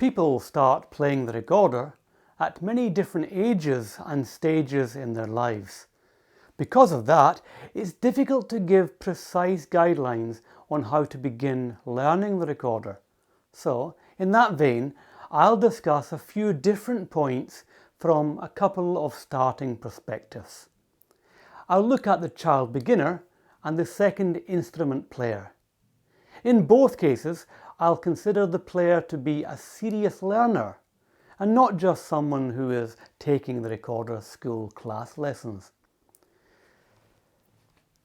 People start playing the recorder at many different ages and stages in their lives. Because of that, it's difficult to give precise guidelines on how to begin learning the recorder. So, in that vein, I'll discuss a few different points from a couple of starting perspectives. I'll look at the child beginner and the second instrument player. In both cases, I'll consider the player to be a serious learner and not just someone who is taking the recorder school class lessons.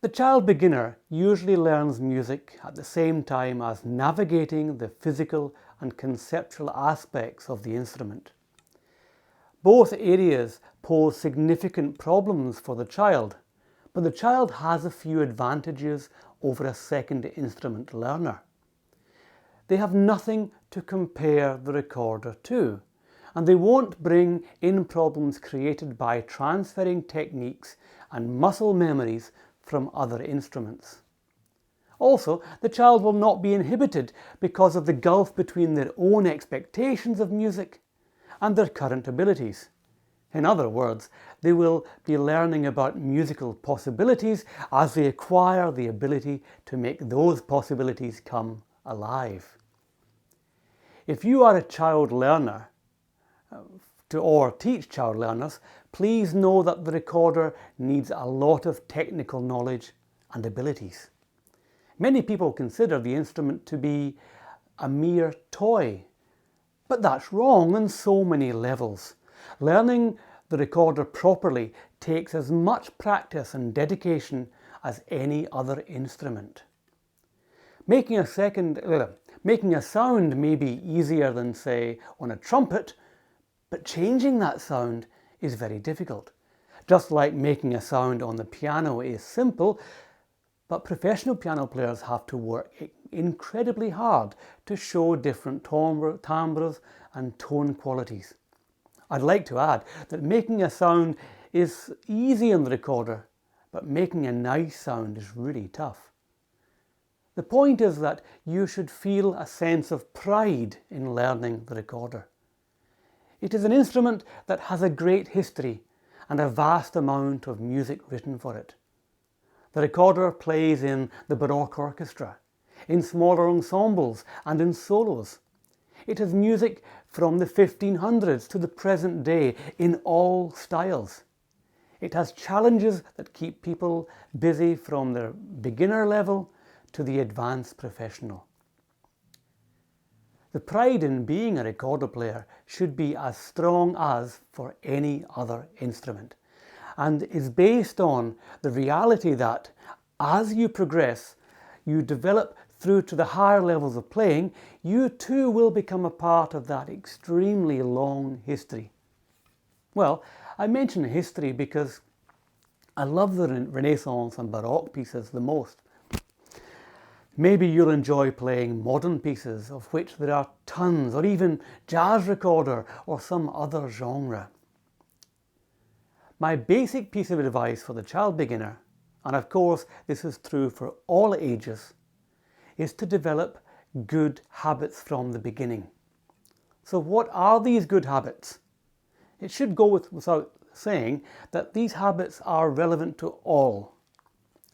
The child beginner usually learns music at the same time as navigating the physical and conceptual aspects of the instrument. Both areas pose significant problems for the child, but the child has a few advantages over a second instrument learner. They have nothing to compare the recorder to, and they won't bring in problems created by transferring techniques and muscle memories from other instruments. Also, the child will not be inhibited because of the gulf between their own expectations of music and their current abilities. In other words, they will be learning about musical possibilities as they acquire the ability to make those possibilities come alive. If you are a child learner, or teach child learners, please know that the recorder needs a lot of technical knowledge and abilities. Many people consider the instrument to be a mere toy, but that's wrong on so many levels. Learning the recorder properly takes as much practice and dedication as any other instrument. Making a sound may be easier than, say, on a trumpet, but changing that sound is very difficult. Just like making a sound on the piano is simple, but professional piano players have to work incredibly hard to show different timbres and tone qualities. I'd like to add that making a sound is easy on the recorder, but making a nice sound is really tough. The point is that you should feel a sense of pride in learning the recorder. It is an instrument that has a great history and a vast amount of music written for it. The recorder plays in the Baroque orchestra, in smaller ensembles and in solos. It has music from the 1500s to the present day in all styles. It has challenges that keep people busy from the beginner level to the advanced professional. The pride in being a recorder player should be as strong as for any other instrument, and is based on the reality that as you progress, you develop through to the higher levels of playing, you too will become a part of that extremely long history. Well, I mention history because I love the Renaissance and Baroque pieces the most. Maybe you'll enjoy playing modern pieces, of which there are tons, or even jazz recorder or some other genre. My basic piece of advice for the child beginner, and of course this is true for all ages, is to develop good habits from the beginning. So what are these good habits? It should go without saying that these habits are relevant to all.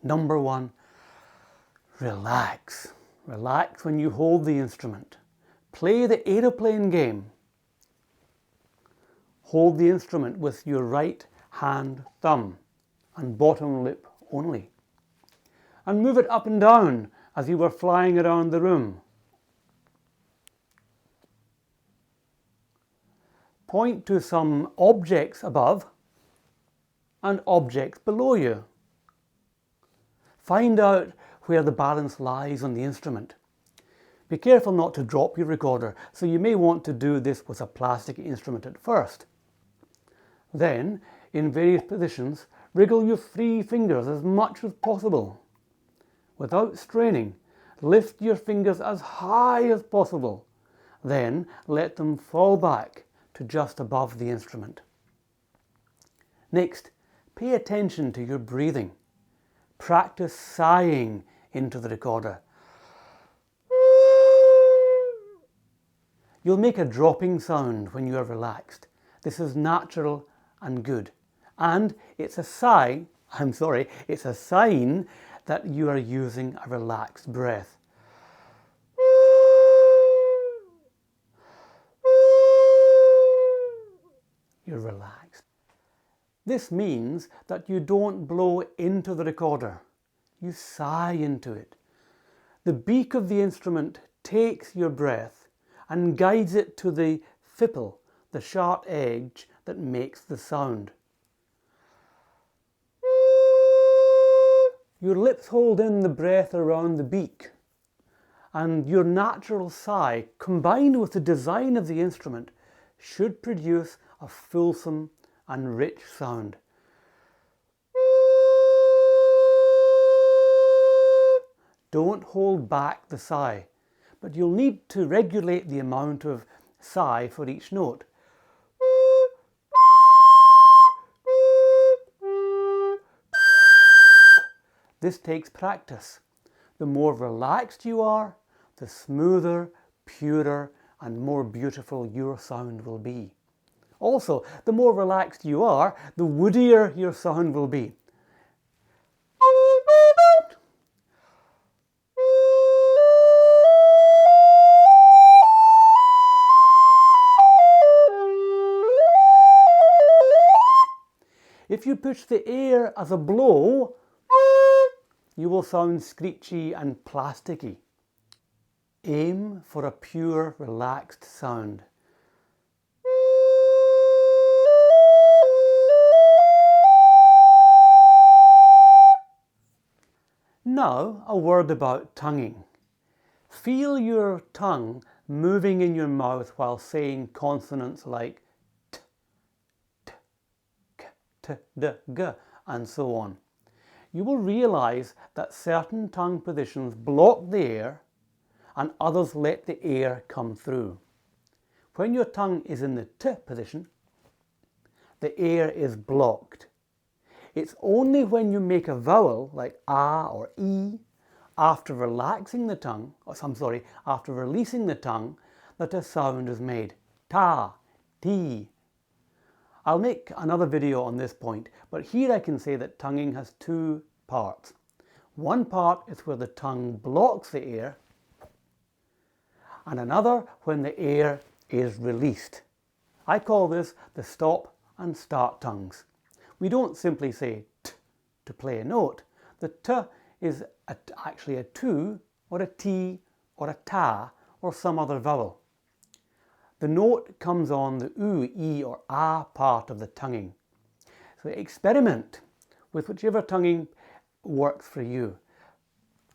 Number one, relax. Relax when you hold the instrument. Play the aeroplane game. Hold the instrument with your right hand thumb and bottom lip only. And move it up and down as you were flying around the room. Point to some objects above and objects below you. Find out where the balance lies on the instrument. Be careful not to drop your recorder, so you may want to do this with a plastic instrument at first. Then, in various positions, wriggle your free fingers as much as possible. Without straining, lift your fingers as high as possible. Then let them fall back to just above the instrument. Next, pay attention to your breathing. Practice sighing into the recorder. You'll make a dropping sound when you are relaxed. This is natural and good. And it's a sign that you are using a relaxed breath. You're relaxed. This means that you don't blow into the recorder. You sigh into it. The beak of the instrument takes your breath and guides it to the fipple, the sharp edge that makes the sound. Your lips hold in the breath around the beak, and your natural sigh, combined with the design of the instrument, should produce a fulsome and rich sound. Don't hold back the sigh, but you'll need to regulate the amount of sigh for each note. This takes practice. The more relaxed you are, the smoother, purer, and more beautiful your sound will be. Also, the more relaxed you are, the woodier your sound will be. If you push the air as a blow, you will sound screechy and plasticky. Aim for a pure, relaxed sound. Now, a word about tonguing. Feel your tongue moving in your mouth while saying consonants like t, t, k, t, d, g, and so on. You will realize that certain tongue positions block the air and others let the air come through. When your tongue is in the t position, the air is blocked. It's only when you make a vowel like a or e after releasing the tongue, that a sound is made. Ta, ti. I'll make another video on this point, but here I can say that tonguing has two parts. One part is where the tongue blocks the air, and another when the air is released. I call this the stop and start tongues. We don't simply say t to play a note. The t is actually a tu or a t or a ta or some other vowel. The note comes on the u, e or a part of the tonguing. So experiment with whichever tonguing works for you.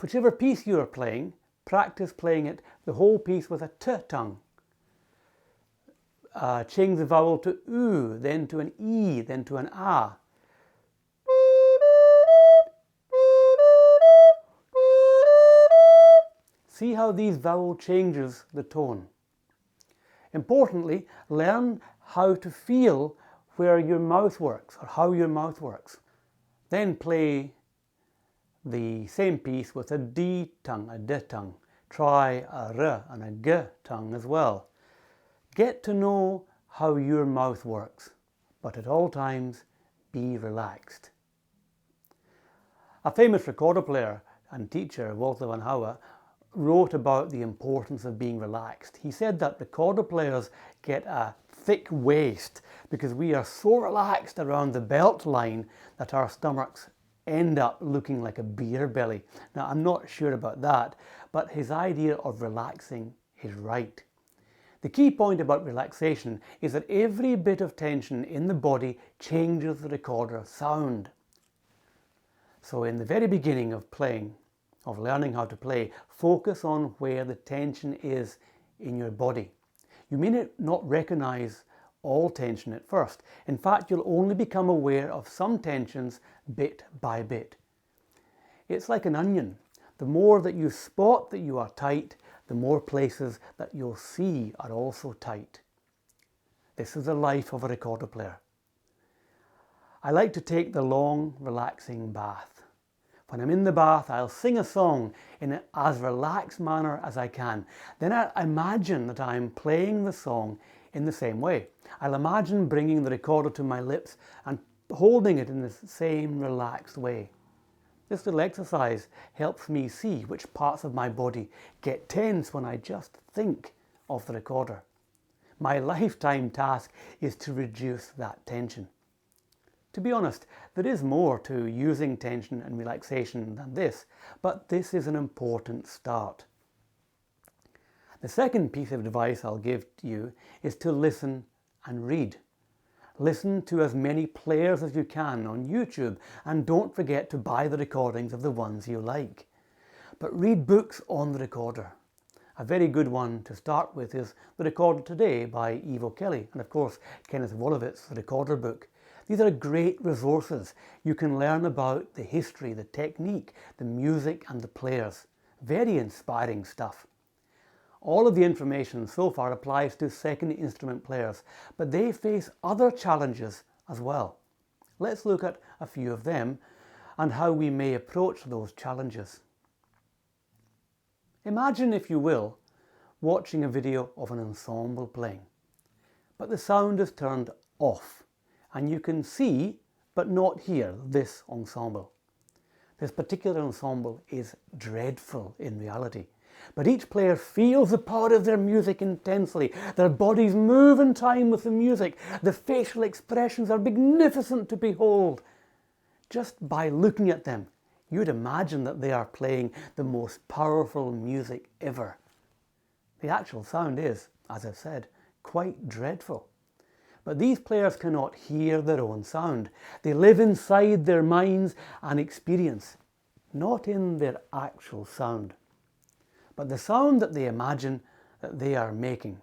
Whichever piece you are playing, practice playing it, the whole piece with a t tongue. Change the vowel to u, then to an e, then to an a. See how these vowel changes the tone. Importantly, learn how to feel where your mouth works or how your mouth works. Then play the same piece with a d tongue, a d tongue. Try a r and a g tongue as well. Get to know how your mouth works, but at all times be relaxed. A famous recorder player and teacher, Walter van Houwe, wrote about the importance of being relaxed. He said that recorder players get a thick waist because we are so relaxed around the belt line that our stomachs end up looking like a beer belly. Now, I'm not sure about that, but his idea of relaxing is right. The key point about relaxation is that every bit of tension in the body changes the recorder sound. So in the very beginning of learning how to play, focus on where the tension is in your body. You may not recognize all tension at first. In fact, you'll only become aware of some tensions bit by bit. It's like an onion. The more that you spot that you are tight, the more places that you'll see are also tight. This is the life of a recorder player. I like to take the long, relaxing bath. When I'm in the bath, I'll sing a song in as relaxed manner as I can. Then I imagine that I'm playing the song in the same way. I'll imagine bringing the recorder to my lips and holding it in the same relaxed way. This little exercise helps me see which parts of my body get tense when I just think of the recorder. My lifetime task is to reduce that tension. To be honest, there is more to using tension and relaxation than this, but this is an important start. The second piece of advice I'll give you is to listen and read. Listen to as many players as you can on YouTube, and don't forget to buy the recordings of the ones you like. But read books on the recorder. A very good one to start with is The Recorder Today by Ivo Kelly, and of course Kenneth Wolowitz's The Recorder Book. These are great resources. You can learn about the history, the technique, the music and the players. Very inspiring stuff. All of the information so far applies to second instrument players, but they face other challenges as well. Let's look at a few of them and how we may approach those challenges. Imagine, if you will, watching a video of an ensemble playing, but the sound is turned off and you can see but not hear this ensemble. This particular ensemble is dreadful in reality, but each player feels the power of their music intensely. Their bodies move in time with the music. The facial expressions are magnificent to behold. Just by looking at them, you'd imagine that they are playing the most powerful music ever. The actual sound is, as I've said, quite dreadful. But these players cannot hear their own sound. They live inside their minds and experience, not in their actual sound, but the sound that they imagine that they are making.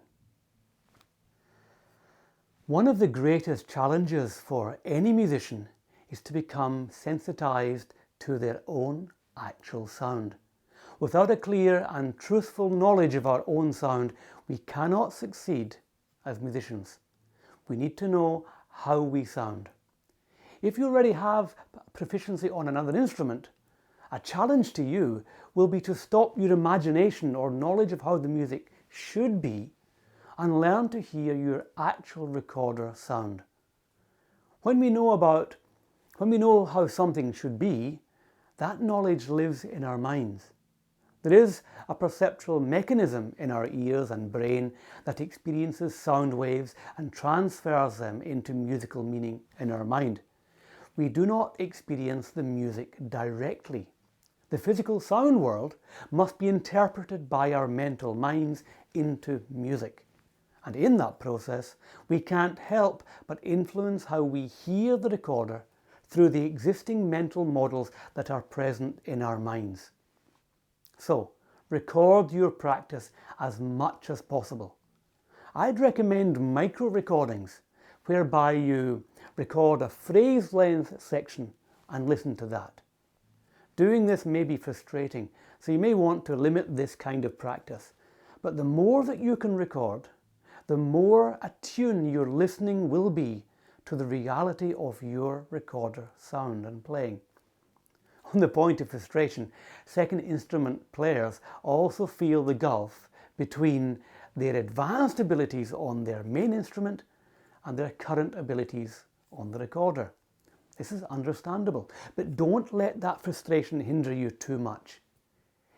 One of the greatest challenges for any musician is to become sensitized to their own actual sound. Without a clear and truthful knowledge of our own sound, we cannot succeed as musicians. We need to know how we sound. If you already have proficiency on another instrument, a challenge to you will be to stop your imagination or knowledge of how the music should be and learn to hear your actual recorder sound. When we know how something should be, that knowledge lives in our minds. There is a perceptual mechanism in our ears and brain that experiences sound waves and transfers them into musical meaning in our mind. We do not experience the music directly. The physical sound world must be interpreted by our mental minds into music. And in that process, we can't help but influence how we hear the recorder through the existing mental models that are present in our minds. So, record your practice as much as possible. I'd recommend micro recordings, whereby you record a phrase length section and listen to that. Doing this may be frustrating, so you may want to limit this kind of practice. But the more that you can record, the more attuned your listening will be to the reality of your recorder sound and playing. On the point of frustration, second instrument players also feel the gulf between their advanced abilities on their main instrument and their current abilities on the recorder. This is understandable, but don't let that frustration hinder you too much.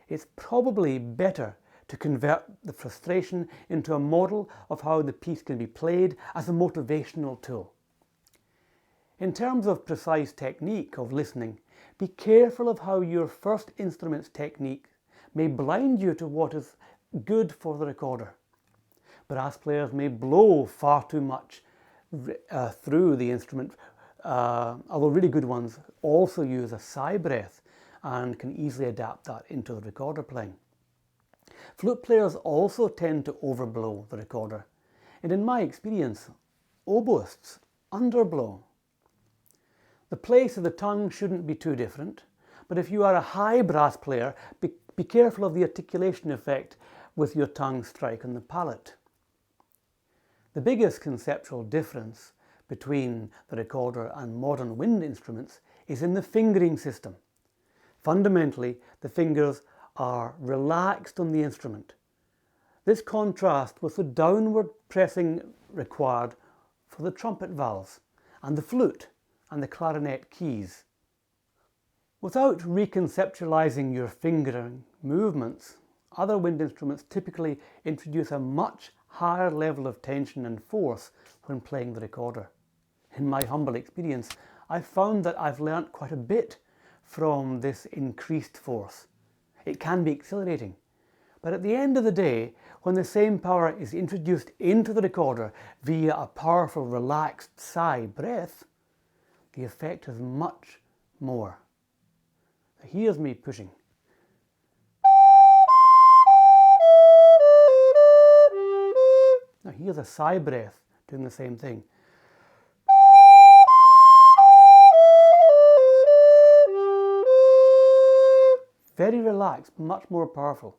It's probably better to convert the frustration into a model of how the piece can be played as a motivational tool. In terms of precise technique of listening, be careful of how your first instrument's technique may blind you to what is good for the recorder. Brass players may blow far too much through the instrument, although really good ones also use a sigh breath and can easily adapt that into the recorder playing. Flute players also tend to overblow the recorder, and in my experience, oboists underblow. The place of the tongue shouldn't be too different, but if you are a high brass player, be careful of the articulation effect with your tongue strike on the palate. The biggest conceptual difference between the recorder and modern wind instruments is in the fingering system. Fundamentally, the fingers are relaxed on the instrument. This contrasts with the downward pressing required for the trumpet valves and the flute and the clarinet keys. Without reconceptualizing your fingering movements, other wind instruments typically introduce a much higher level of tension and force when playing the recorder. In my humble experience, I've found that I've learnt quite a bit from this increased force. It can be exhilarating, but at the end of the day, when the same power is introduced into the recorder via a powerful relaxed sigh breath, the effect is much more. Here's me pushing. Now here's a sigh breath doing the same thing. Very relaxed, much more powerful.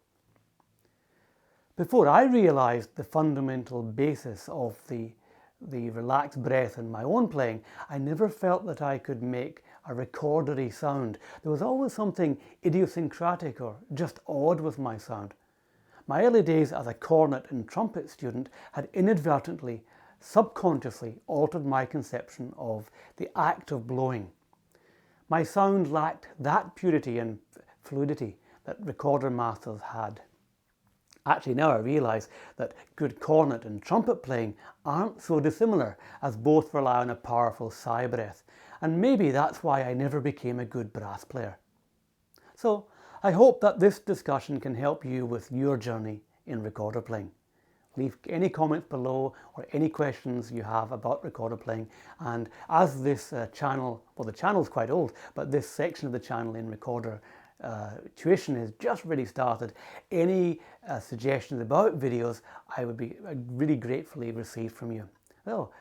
Before I realised the fundamental basis of the relaxed breath in my own playing, I never felt that I could make a recordery sound. There was always something idiosyncratic or just odd with my sound. My early days as a cornet and trumpet student had inadvertently, subconsciously altered my conception of the act of blowing. My sound lacked that purity and fluidity that recorder masters had. Actually, now I realise that good cornet and trumpet playing aren't so dissimilar, as both rely on a powerful sigh breath, and maybe that's why I never became a good brass player. So, I hope that this discussion can help you with your journey in recorder playing. Leave any comments below or any questions you have about recorder playing, and as this channel, well, the channel's quite old, but this section of the channel in recorder tuition has just really started. Any suggestions about videos I would be really gratefully received from you. Well,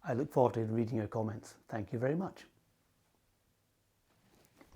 I look forward to reading your comments. Thank you very much.